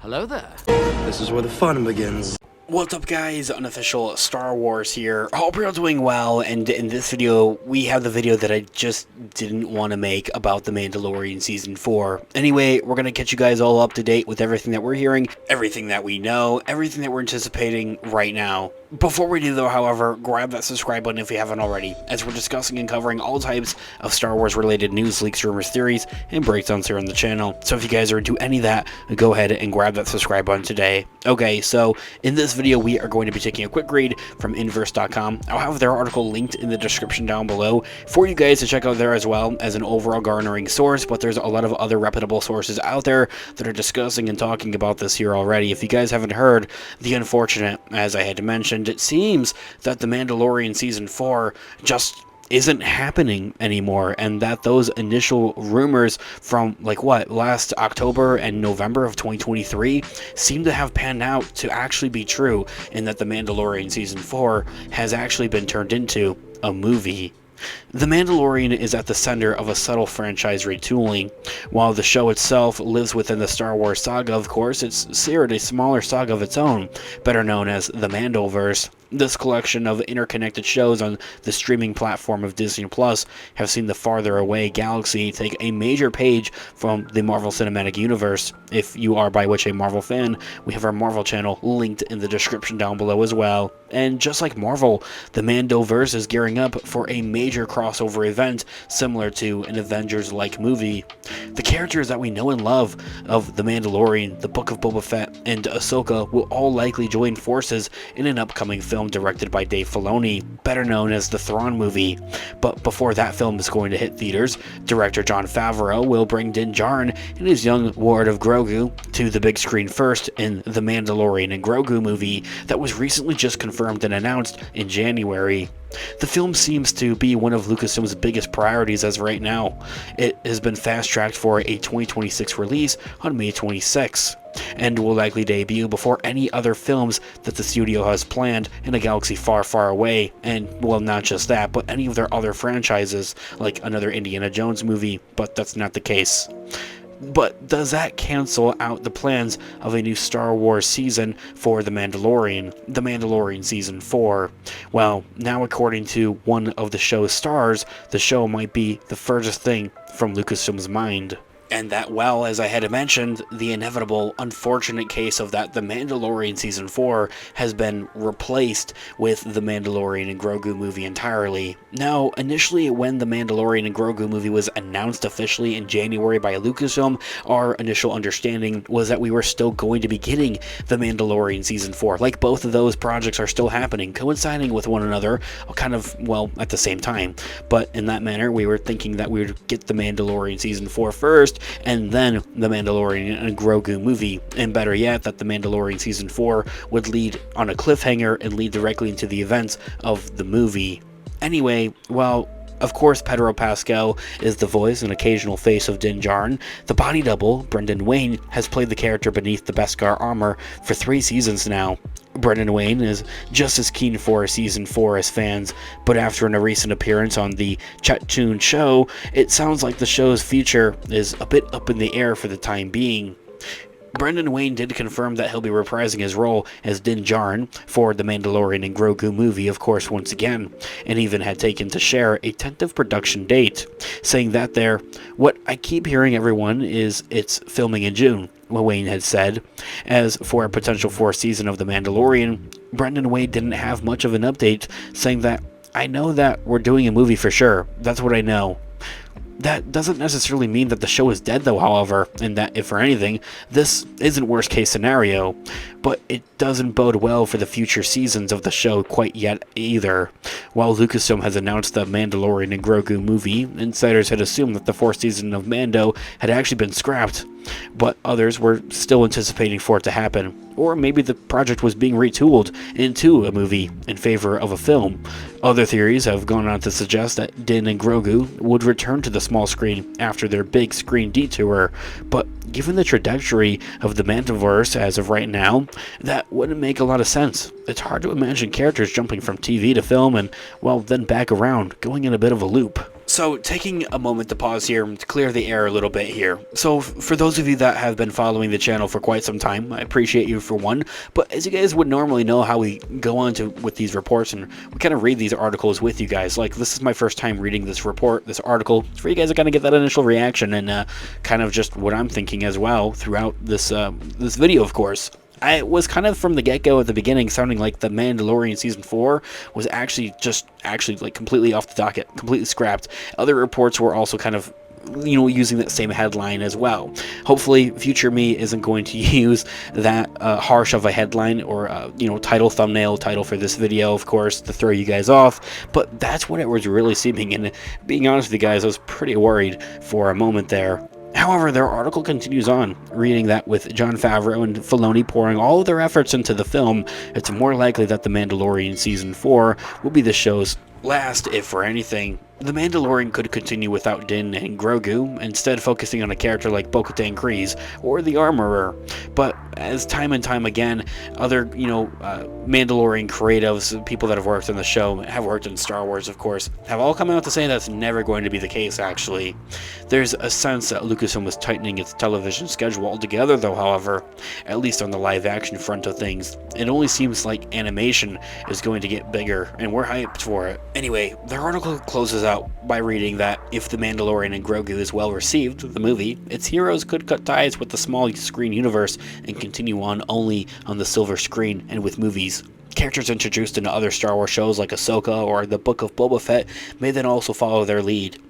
Hello there. This is where the fun begins. What's up guys, Unofficial Star Wars here. Hope you're all doing well, and in this video, we have the video that I just didn't want to make about The Mandalorian Season 4. Anyway, we're going to get you guys all up to date with everything that we're hearing, everything that we know, everything that we're anticipating right now. Before we do though, however, grab that subscribe button if you haven't already, as we're discussing and covering all types of Star Wars related news, leaks, rumors, theories, and breakdowns here on the channel. So if you guys are into any of that, go ahead and grab that subscribe button today. Okay, so in this video, we are going to be taking a quick read from inverse.com. I'll have their article linked in the description down below for you guys to check out there as well as an overall garnering source, but there's a lot of other reputable sources out there that are discussing and talking about this here already. If you guys haven't heard, the unfortunate, as I had mentioned, it seems that The Mandalorian Season 4 just isn't happening anymore, and that those initial rumors from last October and November of 2023 seem to have panned out to actually be true, and that The Mandalorian Season 4 has actually been turned into a movie. The Mandalorian is at the center of a subtle franchise retooling. While the show itself lives within the Star Wars saga, of course, it's seared a smaller saga of its own, better known as the Mandoverse. This collection of interconnected shows on the streaming platform of Disney Plus have seen the farther away galaxy take a major page from the Marvel Cinematic Universe. If you are by which a Marvel fan, we have our Marvel channel linked in the description down below as well. And just like Marvel, the Mandoverse is gearing up for a major crossover event similar to an Avengers-like movie. The characters that we know and love of The Mandalorian, The Book of Boba Fett, and Ahsoka will all likely join forces in an upcoming film directed by Dave Filoni, better known as the Thrawn movie. But before that film is going to hit theaters, director Jon Favreau will bring Din Djarin and his young ward of Grogu to the big screen first in the Mandalorian and Grogu movie that was recently just confirmed and announced in January. The film seems to be one of Lucasfilm's biggest priorities as of right now. It has been fast-tracked for a 2026 release on May 26, and will likely debut before any other films that the studio has planned in a galaxy far, far away. And, well, not just that, but any of their other franchises, like another Indiana Jones movie, but that's not the case. But does that cancel out the plans of a new Star Wars season for The Mandalorian Season 4? Well, now according to one of the show's stars, the show might be the furthest thing from Lucasfilm's mind. And that, well, as I had mentioned, the inevitable, unfortunate case of that The Mandalorian Season 4 has been replaced with The Mandalorian and Grogu movie entirely. Now, initially when The Mandalorian and Grogu movie was announced officially in January by Lucasfilm, our initial understanding was that we were still going to be getting The Mandalorian Season 4. Like, both of those projects are still happening, coinciding with one another, kind of, well, at the same time. But in that manner, we were thinking that we would get The Mandalorian Season 4 first, and then The Mandalorian and Grogu movie, and better yet, that The Mandalorian Season 4 would lead on a cliffhanger and lead directly into the events of the movie. Anyway, well, of course, Pedro Pascal is the voice and occasional face of Din Djarin. The body double, Brendan Wayne, has played the character beneath the Beskar armor for 3 seasons now. Brendan Wayne is just as keen for Season 4 as fans, but after a recent appearance on the Chat-Tune show, it sounds like the show's future is a bit up in the air for the time being. Brendan Wayne did confirm that he'll be reprising his role as Din Djarin for the Mandalorian and Grogu movie, of course, once again, and even had taken to share a tentative production date, saying that what I keep hearing everyone is it's filming in June, Wayne had said. As for a potential 4th season of The Mandalorian, Brendan Wayne didn't have much of an update, saying that, I know that we're doing a movie for sure, that's what I know. That doesn't necessarily mean that the show is dead though, however, and that, if for anything, this isn't worst case scenario, but it doesn't bode well for the future seasons of the show quite yet either. While Lucasfilm has announced the Mandalorian and Grogu movie, insiders had assumed that the 4th season of Mando had actually been scrapped, but others were still anticipating for it to happen. Or maybe the project was being retooled into a movie in favor of a film. Other theories have gone on to suggest that Din and Grogu would return to the small screen after their big screen detour, but given the trajectory of the Mandoverse as of right now, that wouldn't make a lot of sense. It's hard to imagine characters jumping from TV to film and, well, then back around, going in a bit of a loop. So, taking a moment to pause here to clear the air a little bit here. So, for those of you that have been following the channel for quite some time, I appreciate you for one. But as you guys would normally know, how we go on to with these reports and we kind of read these articles with you guys. Like, this is my first time reading this report, this article, for you guys to kind of get that initial reaction and kind of just what I'm thinking as well throughout this this video, of course. I was kind of from the get-go at the beginning sounding like The Mandalorian Season 4 was actually like completely off the docket, completely scrapped. Other reports were also kind of, you know, using that same headline as well. Hopefully future me isn't going to use that harsh of a headline or you know, thumbnail title for this video, of course, to throw you guys off, but that's what it was really seeming. And being honest with you guys, I was pretty worried for a moment there. However, their article continues on, reading that with Jon Favreau and Filoni pouring all of their efforts into the film, it's more likely that The Mandalorian Season 4 will be the show's last, if for anything. The Mandalorian could continue without Din and Grogu, instead focusing on a character like Bo-Katan Kryze or the Armorer. But as time and time again, other, you know, Mandalorian creatives, people that have worked on the show, have worked in Star Wars, of course, have all come out to say that's never going to be the case, actually. There's a sense that Lucasfilm was tightening its television schedule altogether, though, however, at least on the live-action front of things. It only seems like animation is going to get bigger, and we're hyped for it. Anyway, their article closes out by reading that if The Mandalorian and Grogu is well received, the movie, its heroes could cut ties with the small screen universe and continue on only on the silver screen and with movies. Characters introduced in other Star Wars shows like Ahsoka or the Book of Boba Fett may then also follow their lead,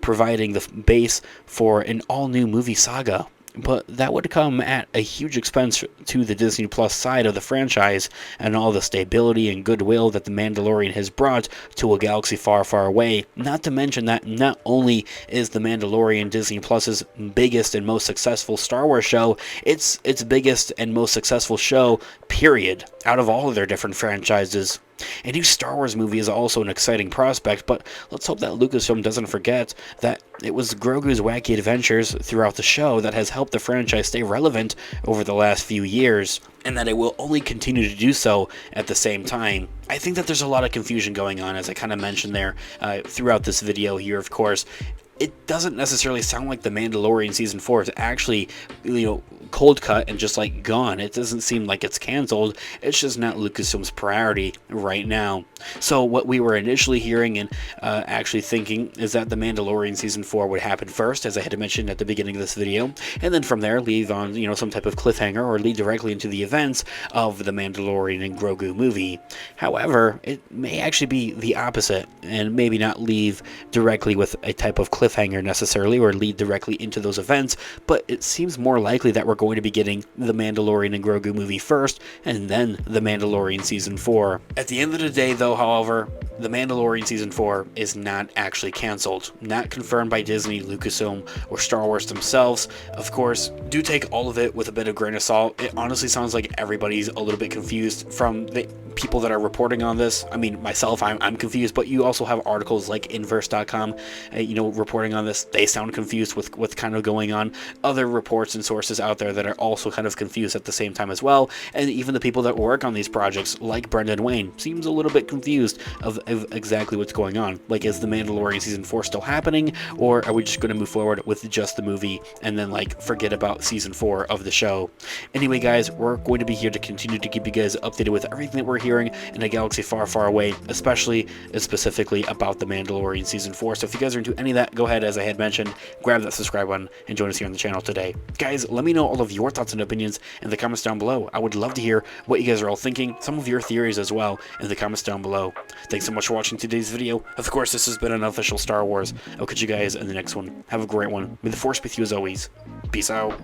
providing the base for an all-new movie saga. But that would come at a huge expense to the Disney Plus side of the franchise and all the stability and goodwill that The Mandalorian has brought to a galaxy far, far away. Not to mention that not only is The Mandalorian Disney Plus's biggest and most successful Star Wars show, it's its biggest and most successful show, period, out of all of their different franchises. A new Star Wars movie is also an exciting prospect, but let's hope that Lucasfilm doesn't forget that it was Grogu's wacky adventures throughout the show that has helped the franchise stay relevant over the last few years, and that it will only continue to do so at the same time. I think that there's a lot of confusion going on, as I kind of mentioned there throughout this video here, of course. It doesn't necessarily sound like The Mandalorian Season 4 is actually, you know, cold cut and just like gone. It doesn't seem like it's canceled. It's just not Lucasfilm's priority right now. So what we were initially hearing and actually thinking is that The Mandalorian Season 4 would happen first, as I had mentioned at the beginning of this video, and then from there leave on, you know, some type of cliffhanger or lead directly into the events of The Mandalorian and Grogu movie. However, it may actually be the opposite and maybe not leave directly with a type of cliffhanger necessarily or lead directly into those events, but it seems more likely that we're going to be getting The Mandalorian and Grogu movie first and then The Mandalorian Season 4. At the end of the day, though, however, The Mandalorian Season 4 is not actually cancelled. Not confirmed by Disney, Lucasfilm, or Star Wars themselves. Of course, do take all of it with a bit of grain of salt. It honestly sounds like everybody's a little bit confused from the people that are reporting on this. I mean, myself, I'm confused, but you also have articles like Inverse.com, you know, reporting on this. They sound confused with what's kind of going on. Other reports and sources out there that are also kind of confused at the same time as well. And even the people that work on these projects, like Brendan Wayne, seems a little bit confused of exactly what's going on. Like, is The Mandalorian Season 4 still happening, or are we just going to move forward with just the movie and then, like, forget about Season 4 of the show? Anyway, guys, we're going to be here to continue to keep you guys updated with everything that we're hearing in a galaxy far, far away, especially and specifically about The Mandalorian Season 4. So if you guys are into any of that, go ahead, as I had mentioned, grab that subscribe button and join us here on the channel today. Guys, let me know all of your thoughts and opinions in the comments down below. I would love to hear what you guys are all thinking, some of your theories as well, in the comments down below. Thanks so much for watching today's video. Of course, this has been an official Star Wars. I'll catch you guys in the next one. Have a great one. May the Force be with you as always. Peace out.